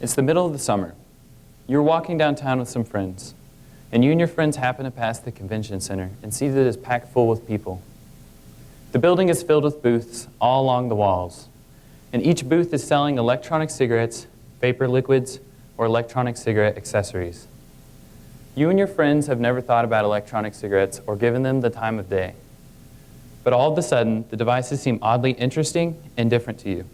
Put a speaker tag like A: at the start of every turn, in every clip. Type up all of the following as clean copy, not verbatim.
A: It's the middle of the summer. You're walking downtown with some friends, and you and your friends happen to pass the convention center and see that it is packed full with people. The building is filled with booths all along the walls, and each booth is selling electronic cigarettes, vapor liquids, or electronic cigarette accessories. You and your friends have never thought about electronic cigarettes or given them the time of day. But all of a sudden, the devices seem oddly interesting and different to you.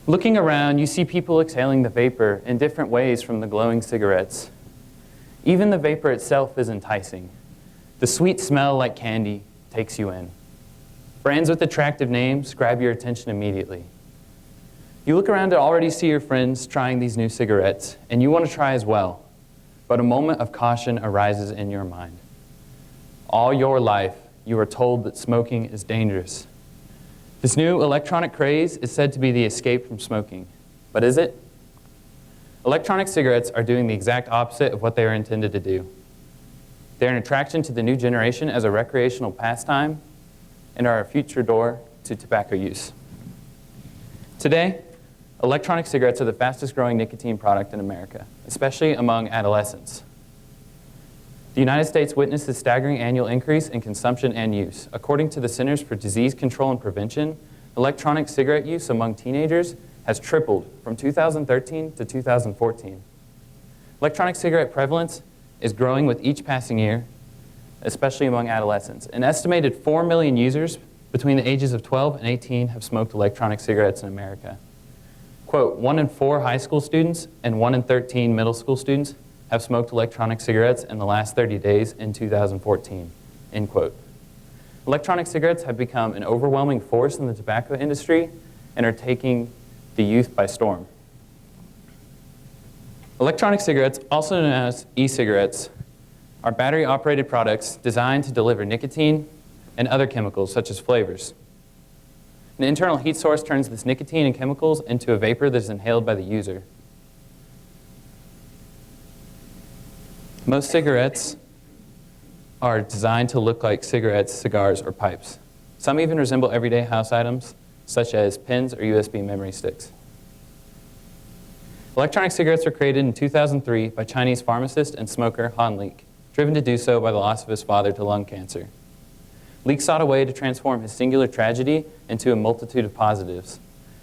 A: Looking around, you see people exhaling the vapor in different ways from the glowing cigarettes. Even the vapor itself is enticing. The sweet smell, like candy, takes you in. Brands with attractive names grab your attention immediately. You look around to already see your friends trying these new cigarettes, and you want to try as well. But a moment of caution arises in your mind. All your life, you are told that smoking is dangerous. This new electronic craze is said to be the escape from smoking. But is it? Electronic cigarettes are doing the exact opposite of what they are intended to do. They're an attraction to the new generation as a recreational pastime and are a future door to tobacco use. Today, electronic cigarettes are the fastest growing nicotine product in America, especially among adolescents. The United States witnessed a staggering annual increase in consumption and use. According to the Centers for Disease Control and Prevention, electronic cigarette use among teenagers has tripled from 2013 to 2014. Electronic cigarette prevalence is growing with each passing year, especially among adolescents. An estimated 4 million users between the ages of 12 and 18 have smoked electronic cigarettes in America. Quote, 1 in 4 high school students and 1 in 13 middle school students have smoked electronic cigarettes in the last 30 days in 2014, end quote. Electronic cigarettes have become an overwhelming force in the tobacco industry and are taking the youth by storm. Electronic cigarettes, also known as e-cigarettes, are battery-operated products designed to deliver nicotine and other chemicals such as flavors. An internal heat source turns this nicotine and chemicals into a vapor that is inhaled by the user. Most cigarettes are designed to look like cigarettes, cigars, or pipes. Some even resemble everyday house items, such as pens or USB memory sticks. Electronic cigarettes were created in 2003 by Chinese pharmacist and smoker Han Leek, driven to do so by the loss of his father to lung cancer. Leek sought a way to transform his singular tragedy into a multitude of positives.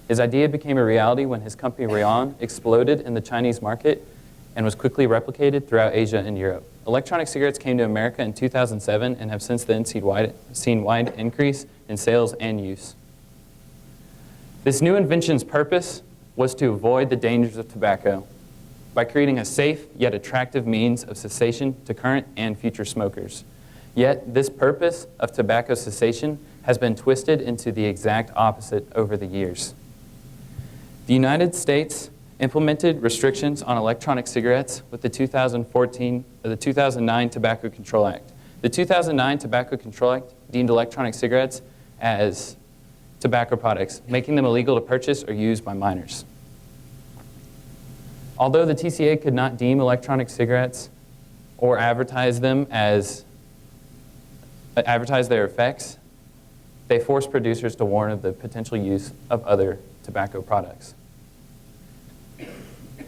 A: His idea became a reality when his company Rayon exploded in the Chinese market and was quickly replicated throughout Asia and Europe. Electronic cigarettes came to America in 2007 and have since then seen wide increase in sales and use. This new invention's purpose was to avoid the dangers of tobacco by creating a safe yet attractive means of cessation to current and future smokers. Yet this purpose of tobacco cessation has been twisted into the exact opposite over the years. The United States implemented restrictions on electronic cigarettes with the 2009 Tobacco Control Act. The 2009 Tobacco Control Act deemed electronic cigarettes as tobacco products, making them illegal to purchase or use by minors. Although the TCA could not deem electronic cigarettes or advertise their effects, they forced producers to warn of the potential use of other tobacco products.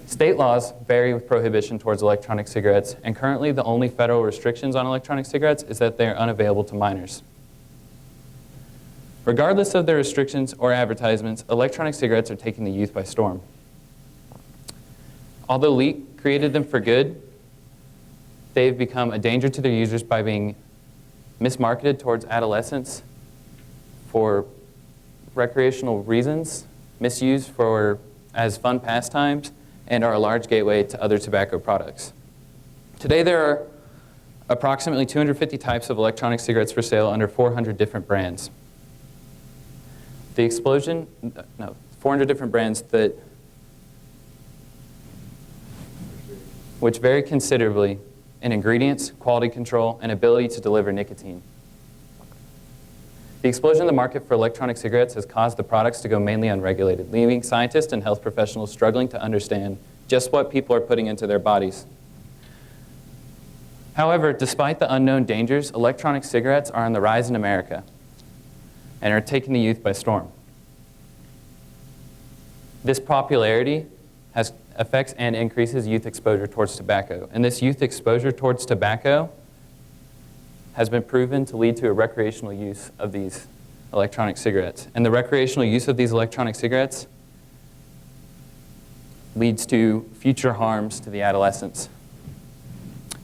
A: State laws vary with prohibition towards electronic cigarettes, and currently the only federal restrictions on electronic cigarettes is that they are unavailable to minors. Regardless of their restrictions or advertisements, electronic cigarettes are taking the youth by storm. Although Leek created them for good, they've become a danger to their users by being mismarketed towards adolescents for recreational reasons, misused as fun pastimes, and are a large gateway to other tobacco products. Today there are approximately 250 types of electronic cigarettes for sale under 400 different brands. 400 different brands which vary considerably in ingredients, quality control, and ability to deliver nicotine. The explosion in the market for electronic cigarettes has caused the products to go mainly unregulated, leaving scientists and health professionals struggling to understand just what people are putting into their bodies. However, despite the unknown dangers, electronic cigarettes are on the rise in America and are taking the youth by storm. This popularity affects and increases youth exposure towards tobacco. And this youth exposure towards tobacco has been proven to lead to a recreational use of these electronic cigarettes. And the recreational use of these electronic cigarettes leads to future harms to the adolescents.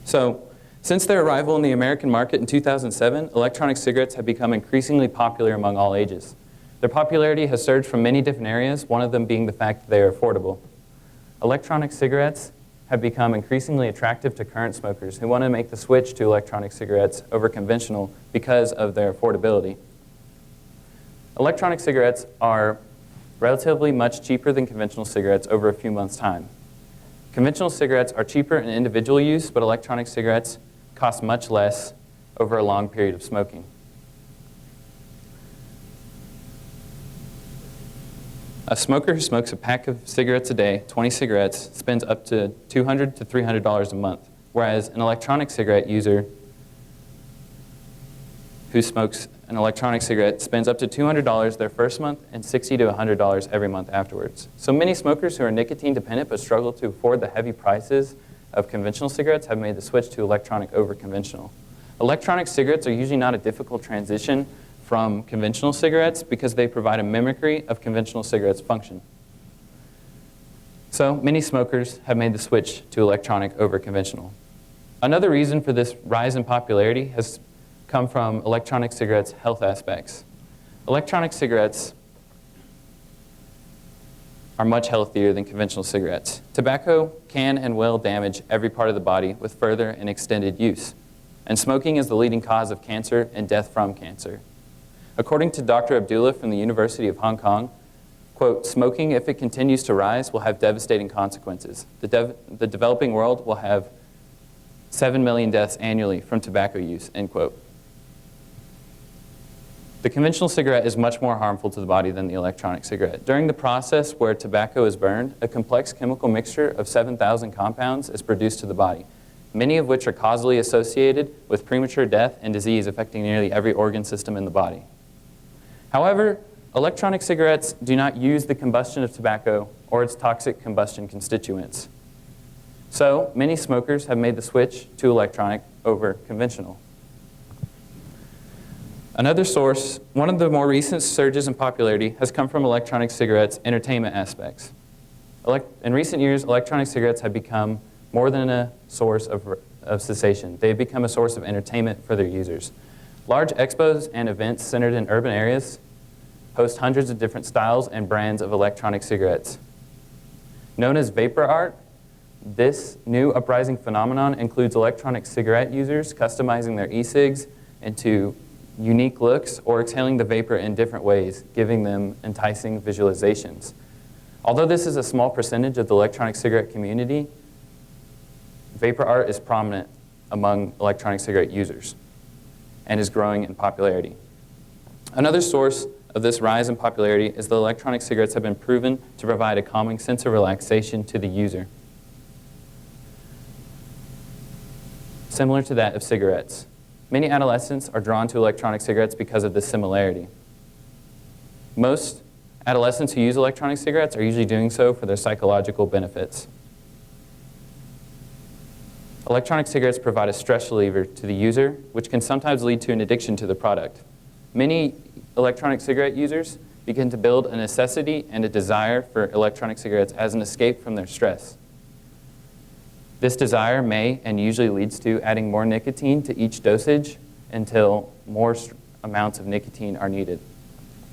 A: So, since their arrival in the American market in 2007, electronic cigarettes have become increasingly popular among all ages. Their popularity has surged from many different areas, one of them being the fact that they are affordable. Electronic cigarettes have become increasingly attractive to current smokers who want to make the switch to electronic cigarettes over conventional because of their affordability. Electronic cigarettes are relatively much cheaper than conventional cigarettes over a few months' time. Conventional cigarettes are cheaper in individual use, but electronic cigarettes cost much less over a long period of smoking. A smoker who smokes a pack of cigarettes a day, 20 cigarettes, spends up to $200 to $300 a month, whereas an electronic cigarette user who smokes an electronic cigarette spends up to $200 their first month and $60 to $100 every month afterwards. So many smokers who are nicotine dependent but struggle to afford the heavy prices of conventional cigarettes have made the switch to electronic over conventional. Electronic cigarettes are usually not a difficult transition from conventional cigarettes because they provide a mimicry of conventional cigarettes' function. So many smokers have made the switch to electronic over conventional. Another reason for this rise in popularity has come from electronic cigarettes' health aspects. Electronic cigarettes are much healthier than conventional cigarettes. Tobacco can and will damage every part of the body with further and extended use. And smoking is the leading cause of cancer and death from cancer. According to Dr. Abdullah from the University of Hong Kong, quote, smoking, if it continues to rise, will have devastating consequences. The developing world will have 7 million deaths annually from tobacco use, end quote. The conventional cigarette is much more harmful to the body than the electronic cigarette. During the process where tobacco is burned, a complex chemical mixture of 7,000 compounds is produced to the body, many of which are causally associated with premature death and disease affecting nearly every organ system in the body. However, electronic cigarettes do not use the combustion of tobacco or its toxic combustion constituents. So, many smokers have made the switch to electronic over conventional. Another source, one of the more recent surges in popularity has come from electronic cigarettes' entertainment aspects. In recent years, electronic cigarettes have become more than a source of cessation. They've become a source of entertainment for their users. Large expos and events centered in urban areas host hundreds of different styles and brands of electronic cigarettes. Known as vapor art, this new uprising phenomenon includes electronic cigarette users customizing their e-cigs into unique looks or exhaling the vapor in different ways, giving them enticing visualizations. Although this is a small percentage of the electronic cigarette community, vapor art is prominent among electronic cigarette users and is growing in popularity. Another source of this rise in popularity is that electronic cigarettes have been proven to provide a calming sense of relaxation to the user, similar to that of cigarettes. Many adolescents are drawn to electronic cigarettes because of this similarity. Most adolescents who use electronic cigarettes are usually doing so for their psychological benefits. Electronic cigarettes provide a stress reliever to the user, which can sometimes lead to an addiction to the product. Many electronic cigarette users begin to build a necessity and a desire for electronic cigarettes as an escape from their stress. This desire may and usually leads to adding more nicotine to each dosage until more amounts of nicotine are needed.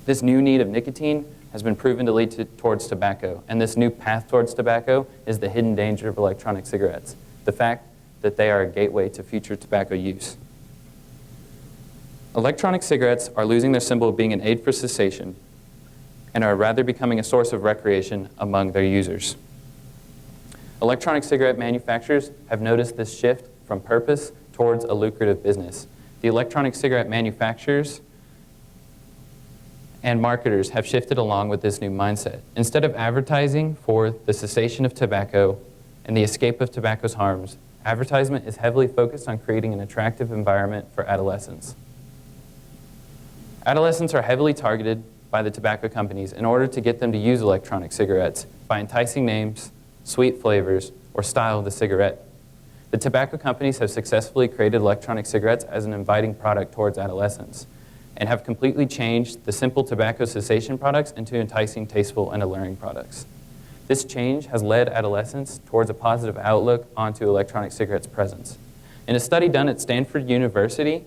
A: This new need of nicotine has been proven to lead towards tobacco, and this new path towards tobacco is the hidden danger of electronic cigarettes, the fact that they are a gateway to future tobacco use. Electronic cigarettes are losing their symbol of being an aid for cessation and are rather becoming a source of recreation among their users. Electronic cigarette manufacturers have noticed this shift from purpose towards a lucrative business. The electronic cigarette manufacturers and marketers have shifted along with this new mindset. Instead of advertising for the cessation of tobacco and the escape of tobacco's harms, advertisement is heavily focused on creating an attractive environment for adolescents. Adolescents are heavily targeted by the tobacco companies in order to get them to use electronic cigarettes by enticing names, sweet flavors, or style of the cigarette. The tobacco companies have successfully created electronic cigarettes as an inviting product towards adolescents and have completely changed the simple tobacco cessation products into enticing, tasteful, and alluring products. This change has led adolescents towards a positive outlook onto electronic cigarettes' presence. In a study done at Stanford University,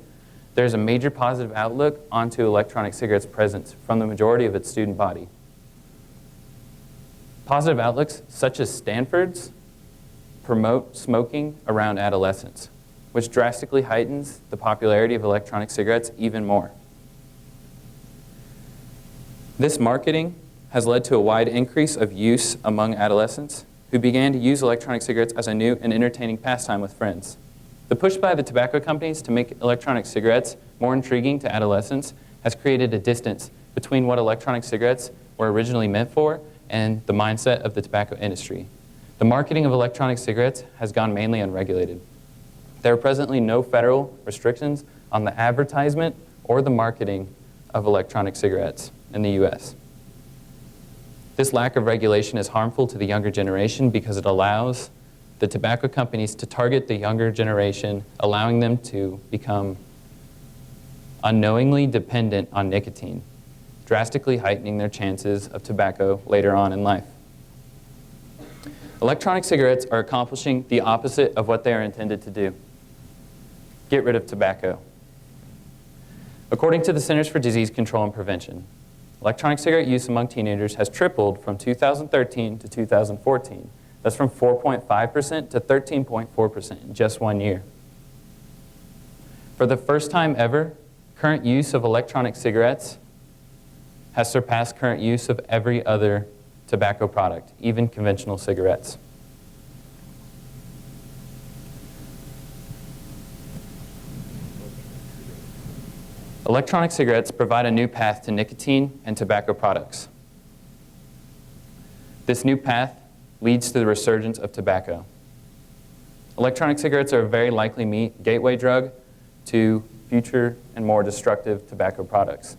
A: there's a major positive outlook onto electronic cigarettes' presence from the majority of its student body. Positive outlooks, such as Stanford's, promote smoking around adolescents, which drastically heightens the popularity of electronic cigarettes even more. This marketing has led to a wide increase of use among adolescents who began to use electronic cigarettes as a new and entertaining pastime with friends. The push by the tobacco companies to make electronic cigarettes more intriguing to adolescents has created a distance between what electronic cigarettes were originally meant for and the mindset of the tobacco industry. The marketing of electronic cigarettes has gone mainly unregulated. There are presently no federal restrictions on the advertisement or the marketing of electronic cigarettes in the U.S. This lack of regulation is harmful to the younger generation because it allows the tobacco companies to target the younger generation, allowing them to become unknowingly dependent on nicotine, drastically heightening their chances of tobacco later on in life. Electronic cigarettes are accomplishing the opposite of what they are intended to do: get rid of tobacco. According to the Centers for Disease Control and Prevention, electronic cigarette use among teenagers has tripled from 2013 to 2014. That's from 4.5% to 13.4% in just 1 year. For the first time ever, current use of electronic cigarettes has surpassed current use of every other tobacco product, even conventional cigarettes. Electronic cigarettes provide a new path to nicotine and tobacco products. This new path leads to the resurgence of tobacco. Electronic cigarettes are a very likely gateway drug to future and more destructive tobacco products.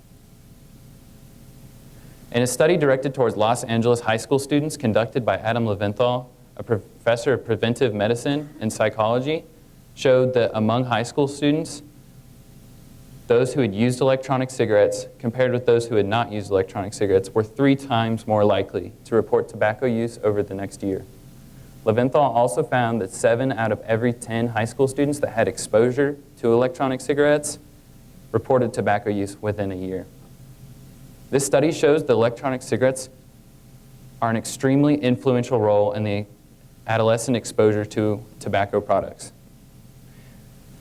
A: In a study directed towards Los Angeles high school students conducted by Adam Leventhal, a professor of preventive medicine and psychology, showed that among high school students, those who had used electronic cigarettes compared with those who had not used electronic cigarettes were 3 times more likely to report tobacco use over the next year. Leventhal also found that 7 out of every 10 high school students that had exposure to electronic cigarettes reported tobacco use within a year. This study shows that electronic cigarettes are an extremely influential role in the adolescent exposure to tobacco products.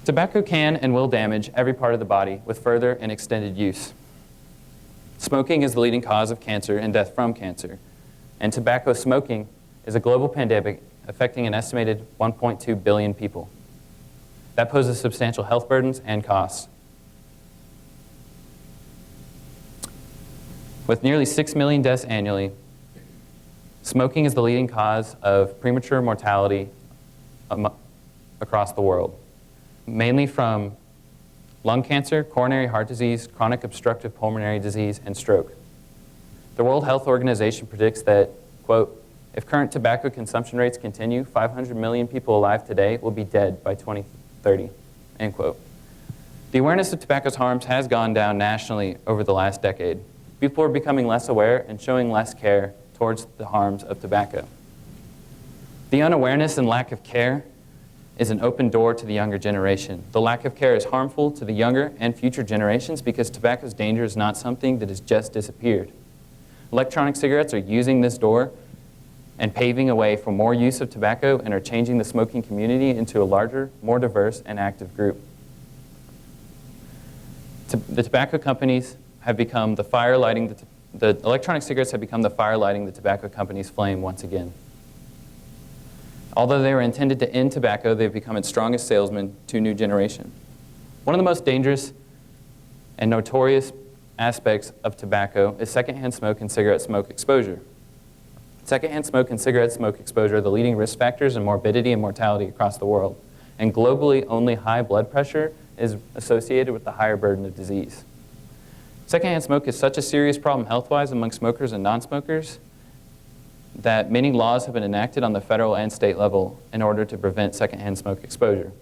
A: Tobacco can and will damage every part of the body with further and extended use. Smoking is the leading cause of cancer and death from cancer, and tobacco smoking is a global pandemic affecting an estimated 1.2 billion people. That poses substantial health burdens and costs. With nearly 6 million deaths annually, smoking is the leading cause of premature mortality across the world, mainly from lung cancer, coronary heart disease, chronic obstructive pulmonary disease, and stroke. The World Health Organization predicts that, quote, if current tobacco consumption rates continue, 500 million people alive today will be dead by 2030, end quote. The awareness of tobacco's harms has gone down nationally over the last decade. People are becoming less aware and showing less care towards the harms of tobacco. The unawareness and lack of care is an open door to the younger generation. The lack of care is harmful to the younger and future generations because tobacco's danger is not something that has just disappeared. Electronic cigarettes are using this door and paving a way for more use of tobacco and are changing the smoking community into a larger, more diverse, and active group. The tobacco companies have become the fire lighting the electronic cigarettes have become the fire lighting the tobacco companies' flame once again. Although they were intended to end tobacco, they've become its strongest salesman to a new generation. One of the most dangerous and notorious aspects of tobacco is secondhand smoke and cigarette smoke exposure. Secondhand smoke and cigarette smoke exposure are the leading risk factors in morbidity and mortality across the world. And globally, only high blood pressure is associated with the higher burden of disease. Secondhand smoke is such a serious problem health-wise among smokers and non-smokers that many laws have been enacted on the federal and state level in order to prevent secondhand smoke exposure.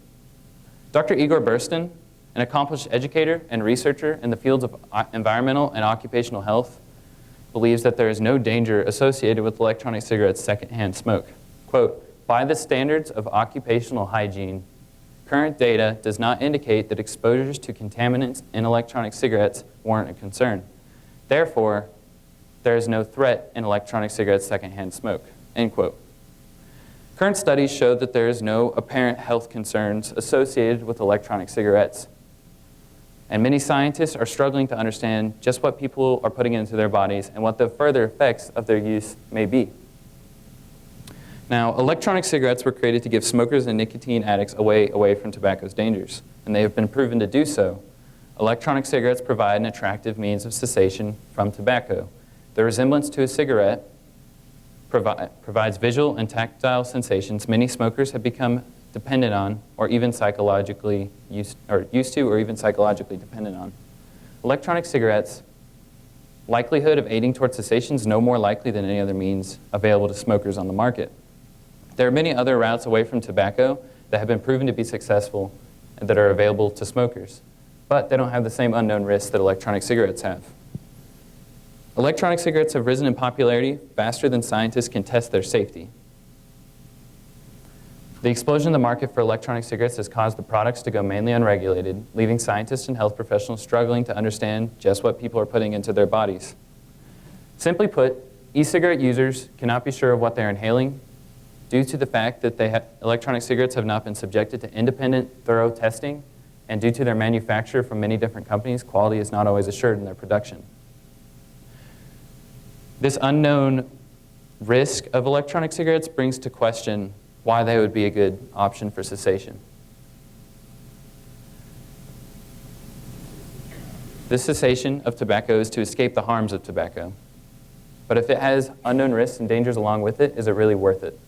A: Dr. Igor Burstin, an accomplished educator and researcher in the fields of environmental and occupational health, believes that there is no danger associated with electronic cigarettes' secondhand smoke. Quote, "By the standards of occupational hygiene, current data does not indicate that exposures to contaminants in electronic cigarettes warrant a concern. Therefore, there is no threat in electronic cigarettes' secondhand smoke." End quote. Current studies show that there is no apparent health concerns associated with electronic cigarettes. And many scientists are struggling to understand just what people are putting into their bodies and what the further effects of their use may be. Now, electronic cigarettes were created to give smokers and nicotine addicts away from tobacco's dangers, and they have been proven to do so. Electronic cigarettes provide an attractive means of cessation from tobacco. The resemblance to a cigarette provides visual and tactile sensations many smokers have become dependent on, or even psychologically used to, or even psychologically dependent on. Electronic cigarettes' likelihood of aiding toward cessation is no more likely than any other means available to smokers on the market. There are many other routes away from tobacco that have been proven to be successful and that are available to smokers, but they don't have the same unknown risks that electronic cigarettes have. Electronic cigarettes have risen in popularity faster than scientists can test their safety. The explosion in the market for electronic cigarettes has caused the products to go mainly unregulated, leaving scientists and health professionals struggling to understand just what people are putting into their bodies. Simply put, e-cigarette users cannot be sure of what they're inhaling due to the fact that electronic cigarettes have not been subjected to independent, thorough testing, and due to their manufacture from many different companies, quality is not always assured in their production. This unknown risk of electronic cigarettes brings to question why they would be a good option for cessation. This cessation of tobacco is to escape the harms of tobacco. But if it has unknown risks and dangers along with it, is it really worth it?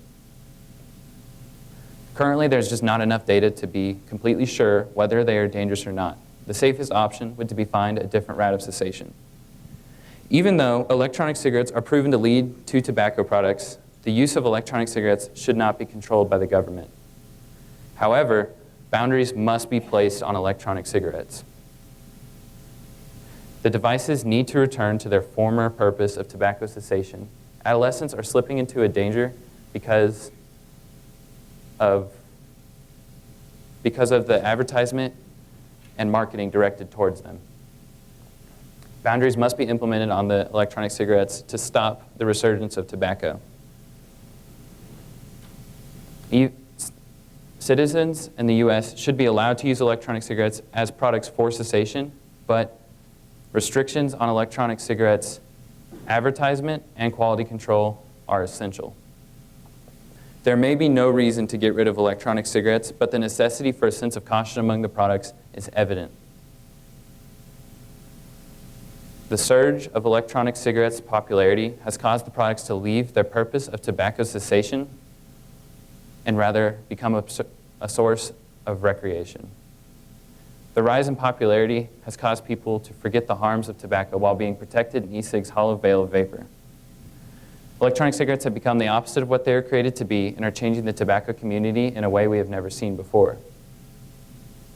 A: Currently, there's just not enough data to be completely sure whether they are dangerous or not. The safest option would be to find a different route of cessation. Even though electronic cigarettes are proven to lead to tobacco products, the use of electronic cigarettes should not be controlled by the government. However, boundaries must be placed on electronic cigarettes. The devices need to return to their former purpose of tobacco cessation. Adolescents are slipping into a danger because of the advertisement and marketing directed towards them. Boundaries must be implemented on the electronic cigarettes to stop the resurgence of tobacco. Citizens in the U.S. should be allowed to use electronic cigarettes as products for cessation, but restrictions on electronic cigarettes, advertisement, and quality control are essential. There may be no reason to get rid of electronic cigarettes, but the necessity for a sense of caution among the products is evident. The surge of electronic cigarettes' popularity has caused the products to leave their purpose of tobacco cessation and rather become a source of recreation. The rise in popularity has caused people to forget the harms of tobacco while being protected in e-cigs' hollow veil of vapor. Electronic cigarettes have become the opposite of what they were created to be and are changing the tobacco community in a way we have never seen before.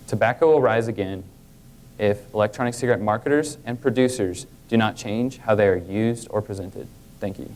A: Tobacco will rise again if electronic cigarette marketers and producers do not change how they are used or presented. Thank you.